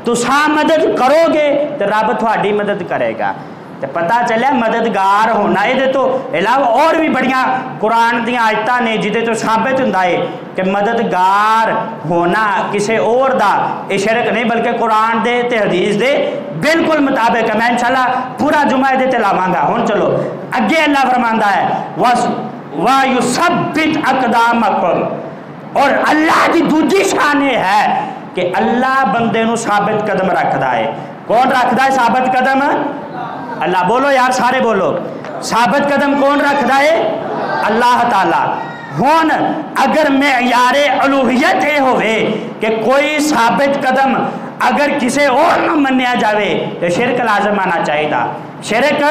Speaker 1: تسا مدد کرو گے تو رب تھوڑی مدد کرے گا. تو پتہ چلیا مددگار ہونا یہ تو علاوہ اور بھی بڑیاں قرآن دیا آیتاں نے جہدے تو ثابت ہوندا ہے کہ مددگار ہونا کسی اور دا یہ شرک نہیں بلکہ قرآن دے تے حدیث دے بالکل مطابق ہے. میں انشاءاللہ پورا جمعہ دے تے لاواں گا. ہن چلو اگے اللہ فرماندا ہے وَيُثَبِّتْ أَقْدَامَكُمْ. اور اللہ دی دوجی شان یہ ہے کہ اللہ بندے نو ثابت قدم رکھدا ہے. کون رکھدا ہے ثابت قدم؟ اللہ. بولو یار سارے بولو. ثابت قدم کون رکھدا ہے؟ اللہ تعالیٰ. ہون اگر معیار الوہیت یہ ہوئے کہ کوئی ثابت قدم اگر کسی اور نہ منیا جاوے تو شرک لازم آنا چاہیے. شرک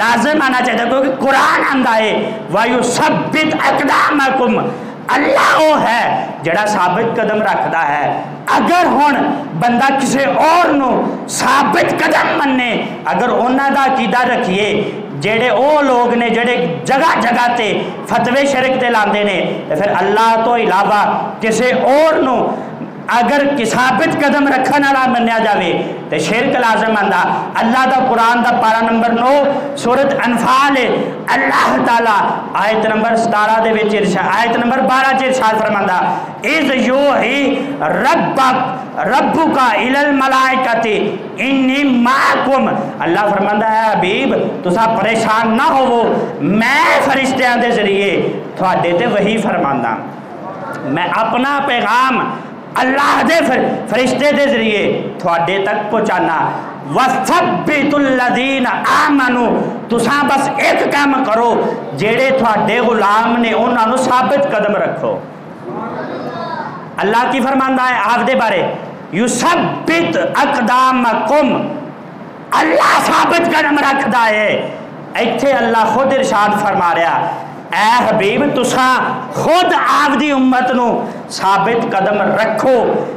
Speaker 1: لازم آنا چاہیے کیونکہ قرآن آندا ہے وَيُثَبِّتْ أَقْدَامَكُمْ. اللہ وہ ہے جڑا ثابت قدم رکھدا ہے۔ اگر ہن بندہ کسی اور نو ثابت قدم مننے، اگر انہاں دا عقیدہ رکھیے جڑے او لوگ نے جڑے جگہ جگہ تے فتوے شرک تے لاندے نے، پھر اللہ تو علاوہ کسی اور نو اگر ثابت قدم رکھن والا منیا جاوے تو شرک لازم آندا۔ اللہ دا قرآن دا پارہ نمبر 9 سورۃ انفال اللہ تعالی آیت نمبر 17 دے وچ آیت نمبر 12 چ ارشاد فرماندا اذ یوحی ربک الی الملائکۃ انی معکم، اللہ فرماندا ہے حبیب تسا پریشان نہ ہوو، میں فرشتیاں دے ذریعے تھوڑے تے وحی فرماندا، میں اپنا پیغام اللہ دے فرشتے دے ذریعے تھوڑے تک پہنچانا۔ وَثَبِّتُ الَّذِينَ آمَنُوا، تساں بس ایک کام کرو جیڑے تھوڑے غلام نے انہاں نو ثابت قدم رکھو۔ اللہ کی فرماندا ہے آپ دے بارے یُثَبِّتْ اقدامکم، اللہ ثابت قدم رکھدا ہے۔ ایتھے اللہ خود ارشاد فرما رہا اے حبیب تساں خود آپ دی امت نو ثابت قدم رکھو،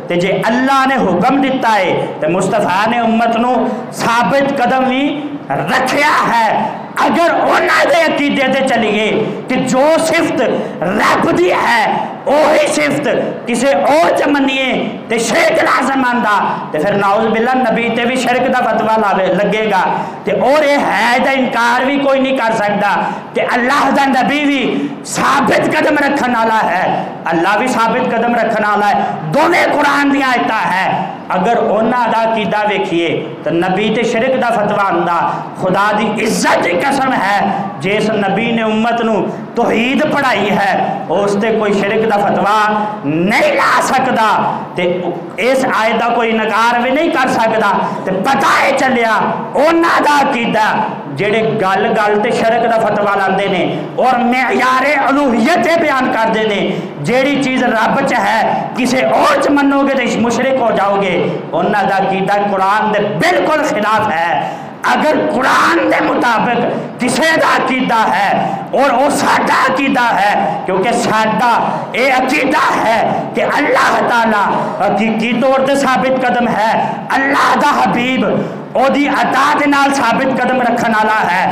Speaker 1: تے جے اللہ نے حکم دیتا ہے تے مصطفیٰ نے امت نو ثابت قدم بھی رکھیا ہے۔ اگر انہاں دے عقیدے تے چلیے کہ جو صفت رب دی ہے وہی صفت کسی اور چ منیے تے شرک لازم آندا، تے پھر نعوذ باللہ نبی تے بھی شرک دا فتویٰ لگے گا، تے اور یہ ہے دا انکار بھی کوئی نہیں کر سکتا کہ اللہ دا نبی بھی ثابت قدم رکھن والا ہے، اللہ بھی ثابت قدم رکھن والا ہے، دونوں قرآن دی آیتاں ہے۔ اگر انہاں دا عقیدہ ویکھیے تو نبی تے شرک دا فتویٰ آندا، خدا دی عزت دی قسم ہے جس نبی نے امت نو توحید پڑھائی ہے اس تے کوئی شرک دا فتویٰ نہیں لا سکتا، تے اس آیت دا کوئی نکار بھی نہیں کر سکتا، تے پتہ ہے چلیا انہاں دا عقیدہ جڑے گل گل تے شرک دا فتویٰ لاندے نے اور معیار الوہیت بیان کردے نے، جیڑی چیز رب چ ہے کسی اور چ منو گے تو مشرک ہو جاؤ گے، انہاں دا عقیدہ قرآن دے بالکل خلاف ہے۔ اگر قرآن دے مطابق کسی دا عقیدہ ہے اور وہ ساڈا عقیدہ ہے، کیونکہ ساڈا یہ عقیدہ ہے کہ اللہ تعالیٰ حقیقی طور تے ثابت قدم ہے، اللہ دا حبیب او دی اطاعت نال ثابت قدم رکھن والا ہے،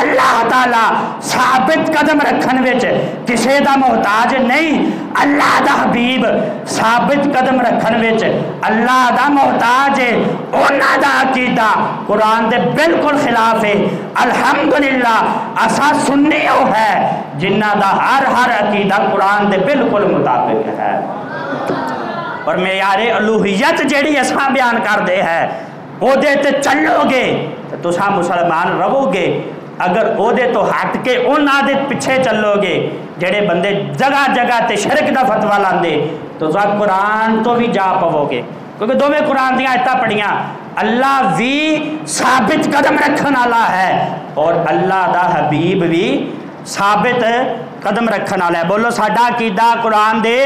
Speaker 1: اللہ تعالیٰ ثابت قدم رکھن وچ کسی دا محتاج نہیں، اللہ دا حبیب ثابت قدم رکھن وچ اللہ دا محتاج ہے، انہاں دا عقیدہ قرآن دے بالکل خلاف ہے۔ الحمدللہ اسا سنی ہو ہے جنہ دا ہر عقیدہ قرآن دے بالکل مطابق ہے، اور معیار الوہیت جیڑی اسا بیان کر دے ہے او دے تے چلو گے تو تساں مسلمان رہو گے، اگر او دے تو ہٹ کے انہاں دے پیچھے چلو گے جڑے بندے جگہ جگہ تے شرک دا فتویٰ لاندے تو تساں قرآن تو بھی جا پاو گے، کیونکہ دونوں قرآن دیاں آیتاں پڑھیاں، اللہ بھی ثابت قدم رکھن والا ہے اور اللہ دا حبیب بھی ثابت قدم رکھن والا ہے۔ بولو ساڈا عقیدہ قرآن دے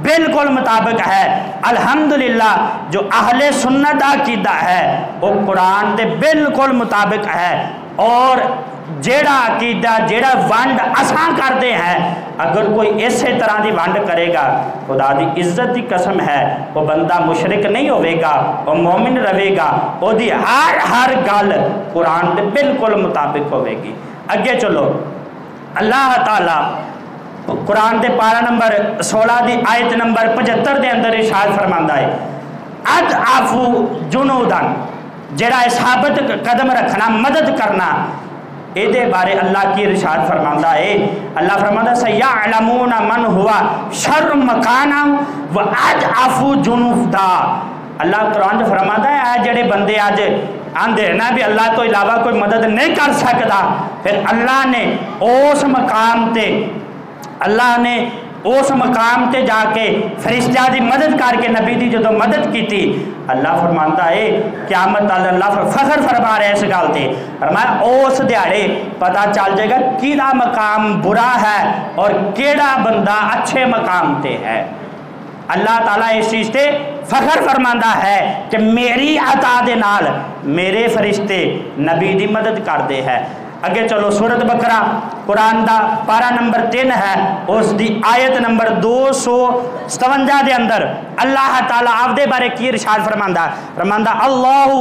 Speaker 1: بالکل مطابق ہے۔ الحمدللہ جو اہل سنت دا عقیدہ ہے وہ قرآن دے بالکل مطابق ہے، اور جیڑا عقیدہ جیڑا ونڈ اساں کرتے ہیں اگر کوئی اسی طرح دی ونڈ کرے گا خدا دی عزت دی قسم ہے وہ بندہ مشرک نہیں ہوئے گا، وہ مومن رہے گا، وہ دی ہر گل قرآن دے بالکل مطابق ہوئے گی۔ اگے چلو، اللہ تعالیٰ قرآن دے پارہ نمبر 16 دی آیت نمبر 75 دے اندر ارشاد فرماندا ہے اضعفو جنودن، جڑا ثابت قدم رکھنا مدد کرنا، اے دے بارے اللہ کی ارشاد فرماندا ہے، اللہ فرماندا سیعلمون من ہوا شر مکانا واضعف جنودا۔ اللہ قرآن فرماندا ہے اے جڑے بندے اج آندے نا بھی اللہ تو علاوہ کوئی مدد نہیں کر سکتا، پھر اللہ نے اس مقام تے اس مقام تے جا کے فرشتہ دی مدد کر کے نبی دی جدو مدد کی تھی، اللہ فرمانتا ہے قیامت اللہ فخر فرما رہے اس گل تے، فرمایا اس دیہڑے پتہ چل جائے گا کیڑا مقام برا ہے اور کیڑا بندہ اچھے مقام تے ہے۔ اللہ تعالیٰ اس چیز تے فخر فرماندا ہے کہ میری عطا دے نال میرے فرشتے نبی دی مدد کر دے ہے۔ اگے چلو سورت بقرہ قرآن دا پارا نمبر 3 ہے، اس دی آیت نمبر 257 دے اندر اللہ تعالیٰ آپ دے بارے کی ارشاد فرماندا اللہ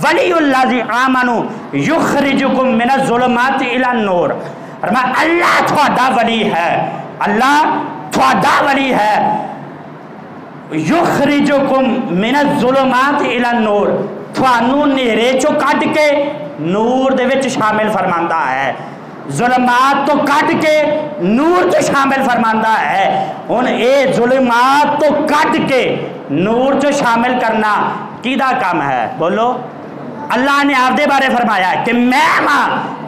Speaker 1: ولی الذی آمنوا یخرجکم من الظلمات الی النور، فرمایا اللہ تھوڑا ولی ہے، اللہ تھوڑا ولی ہے، یخرجکم من الظلمات الی النور، تھوانو نیرے چو کٹ کے نور دے وچ شامل فرماندا ہے، ظلمات تو کٹ کے نور چ شامل فرماندا ہے۔ ہن اے ظلمات تو کٹ کے نور چ شامل کرنا کیدا کام ہے؟ بولو، اللہ نے آپ دے بارے فرمایا کہ میں ماں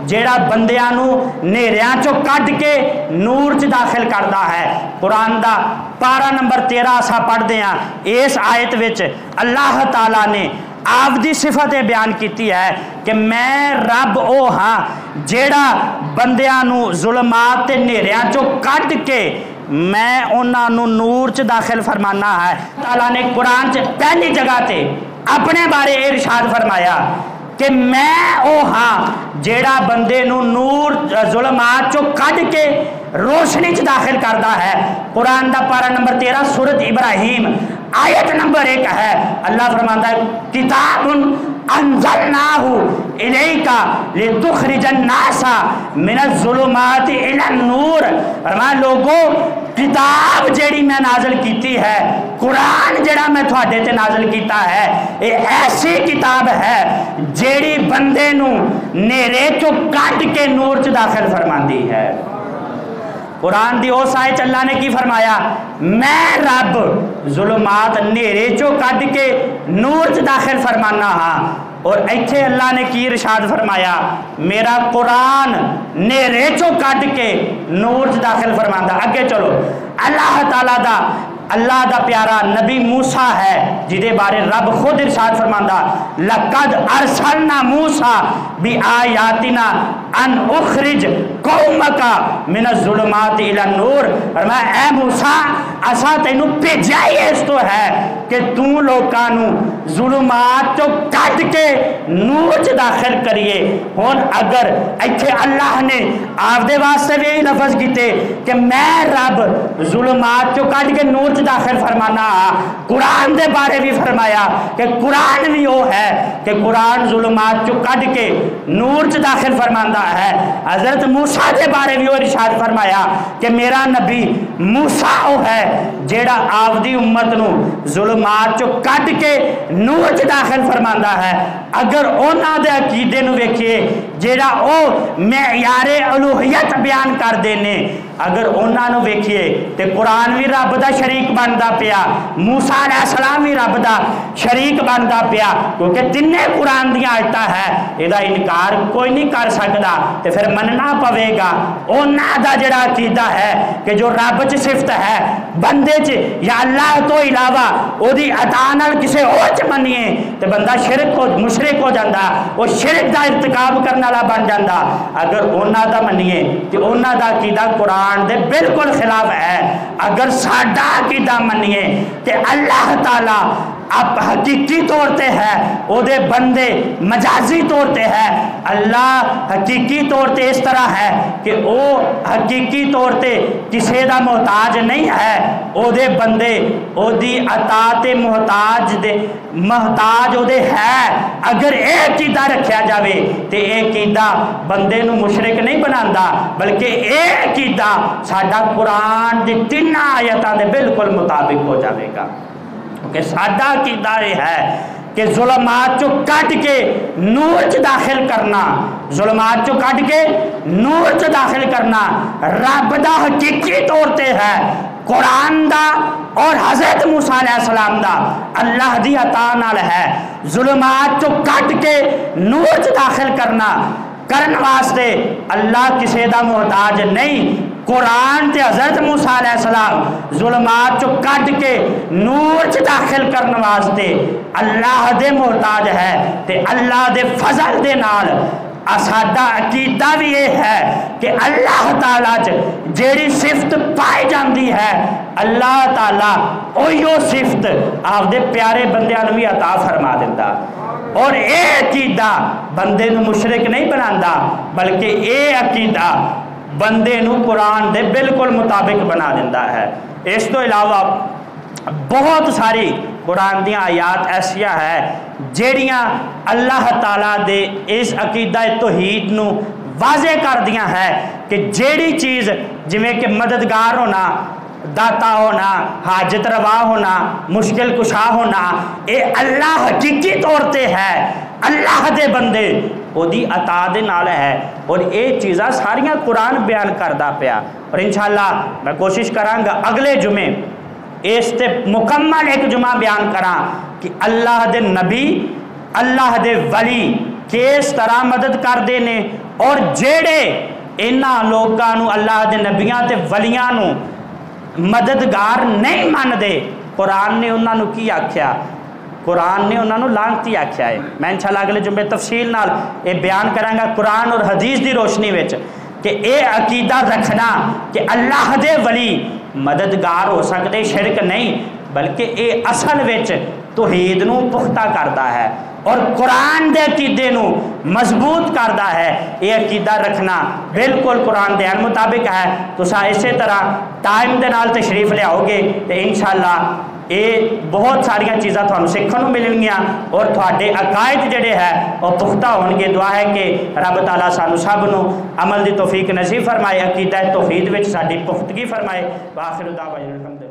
Speaker 1: جیڑا بندیاں نو نیریاں چو کٹ کے نور چ داخل کردا ہے۔ قرآن دا پارا نمبر 13 اسا پڑھ دے ہاں، اس آیت وچ اللہ تعالیٰ نے آپ دی صفت بیان کیتی ہے کہ میں رب او ہاں جیڑا بندیاں نو ظلمات تے نیریاں چو کٹ کے میں انہاں نو نور چ داخل فرمانا ہے۔ تعالیٰ نے قرآن چ پہلی جگہ تے اپنے بارے ارشاد فرمایا کہ میں او ہاں جیڑا بندے نو نور ظلمات چو کٹ کے روشنی چ داخل کردا ہے۔ قرآن دا پارا نمبر 13 سورت ابراہیم آیت نمبر 1 ہے، اللہ فرماتا ہے کتاب انزلناہ الیکا لتخرج الناس من الظلمات الی النور، فرمایا لوگو کتاب جیڑی میں نازل کیتی ہے، قرآن جیڑا میں تھوڑے تے نازل کیتا ہے، یہ ایسی کتاب ہے جیڑی بندے نو نیرے چو کٹ کے نور چ داخل فرماندی ہے۔ قرآن دی اس آیت اللہ نے کی فرمایا؟ میں رب ظلمات نیرے چو کٹ کے نور چ داخل فرمانا ہاں، اور ایتھے اللہ نے کی ارشاد فرمایا میرا قرآن نیرے چو کٹ کے نور چ داخل فرماندا۔ اگے چلو اللہ تعالیٰ اللہ دا پیارا نبی موسیٰ ہے جدے بارے رب خود ارشاد فرماندا لقد ارسلنا موسیٰ بآیاتنا ان اخرج قومک من الظلمات الی النور، فرمایا اے موسیٰ اسا تینو بھیجا ہی اس تو ہے کہ تو لوکاں نو ظلمات تو کٹ کے نور چ داخل کریے۔ ہن اگر ایتھے اللہ نے آپ دے واسطے بھی لفظ کیتے کہ میں رب ظلمات تو کٹ کے نور چ داخل فرمانا، قرآن دے بارے بھی فرمایا کہ قرآن بھی وہ ہے کہ قرآن ظلمات چ کٹ کے نور چ داخل فرماندا ہے۔ حضرت موسیٰ دے بارے بھی وہ ارشاد فرمایا کہ میرا نبی موسیٰ وہ ہے جیڑا آپ دی امت نو ظلمات چو کٹ کے نور چ داخل فرماندا ہے۔ اگر اونا دے عقیدے نو ویکھیے جیڑا او معیار الوہیت بیان کر دینے، اگر اونا نو ویکھیے تے قرآن بھی رب دا شریک بندا پیا، موسیٰ علیہ السلام بھی رب دا شریک بندا پیا، کیونکہ تینے قرآن دیا آیتاں ہے، ایدہ انکار کوئی نہیں کر سکدا تے پھر مننا پوے گا۔ اونا دا جڑا عقیدہ ہے کہ جو رب چ صفت ہے بندے چ یا اللہ تو علاوہ او دی عطا نال کسے اور چ منیے تے بندہ شرک کو مشرک ہو جاندا، وہ شرک دا ارتکاب کرنے والا بن جاندا۔ اگر اونا دا منیے کہ اونا دا عقیدہ قرآن دے بالکل خلاف ہے، اگر ساڈا عقیدہ منیے کہ اللہ تعالیٰ اب حقیقی طور تے ہے او دے بندے مجازی طور تے ہے، اللہ حقیقی طور تے اس طرح ہے کہ او حقیقی طور تے کسے دا محتاج نہیں ہے، او دے بندے او دی عطا تے محتاج او دے ہے، اگر اے عقیدہ رکھیا جاوے تے اے عقیدہ بندے نو مشرک نہیں بناندا، بلکہ اے عقیدہ ساڈا قرآن دی 3 آیتاں دے بالکل مطابق ہو جاوے گا۔ کہ سادہ عقیدہ یہ ہے کہ ظلمات چو کٹ کے نور چ داخل کرنا، ظلمات چو کٹ کے نور چ داخل کرنا رب دا حقیقی طور تے ہے، قرآن دا اور حضرت موسیٰ علیہ السلام دا اللہ دی عطا نال ہے۔ ظلمات چو کٹ کے نور چ داخل کرن واسطے اللہ کسے دا محتاج نہیں۔ قرآن تے حضرت موسیٰ علیہ السلام ظلمات چو کٹ کے نور چ داخل کرنے واسطے اللہ دے محتاج ہے تے اللہ دے فضل دے نال ساڈا عقیدہ بھی یہ ہے کہ اللہ تعالیٰ جیڑی صفت پائی جاندی ہے اللہ تعالیٰ اوہیو صفت آپ دے پیارے بندیاں نوں بھی عطا فرما دیتا۔ اور اے عقیدہ بندے نو مشرک نہیں بناتا، بلکہ اے عقیدہ بندے نو قرآن دے بالکل مطابق بنا دیتا ہے۔ اس تو علاوہ بہت ساری قرآن دیاں آیات ایسیا ہے جیڑیاں اللہ تعالیٰ دے اس عقیدہ توحید نو واضح کر دیا ہے کہ جیڑی چیز جویں کہ مددگار ہونا، داتا ہونا، حاجت روا ہونا، مشکل کشا ہونا، اے اللہ حقیقی طور تے ہے، اللہ دے بندے وہ دی عطا دے نال ہے، اور اے چیزاں ساریاں قرآن بیان کردہ پیا۔ اور انشاءاللہ میں کوشش کرانگا اگلے جمعے اس تے مکمل ایک جمعہ بیان کراں کہ اللہ دے نبی، اللہ دے ولی کس طرح مدد کر دینے، اور جیڑے انہاں لوگانو اللہ دے نبیاں تے ولیاں نو مددگار نہیں مان دے، قرآن نے انہاں نو کی آکھیا؟ قرآن نے انہاں نو لعنتی آکھیا ہے۔ میں انشاءاللہ اگلے جمعے تفصیل نال اے بیان کرانگا قرآن اور حدیث دی روشنی وچ کہ اے عقیدہ رکھنا کہ اللہ دے ولی مددگار ہو سکتے شرک نہیں، بلکہ اے اصل وچ توحید نو پختہ کرتا ہے اور قرآن دے عقیدے نو مضبوط کرتا ہے۔ یہ عقیدہ رکھنا بالکل قرآن دے مطابق ہے۔ تو اسی طرح ٹائم دے نال تشریف لے آؤ گے تو انشاءاللہ یہ بہت ساریا چیزاں تھانوں سیکھن نو ملن گیاں اور تھوڑے عقائد جڑے ہے وہ پختہ ہون گے۔ دعا ہے کہ رب تعالیٰ سانو سب نو عمل دی توفیق نصیب فرمائے، عقیدہ توحید وچ ساڈی پختگی فرمائے۔ وآخر دعوانا الحمدللہ۔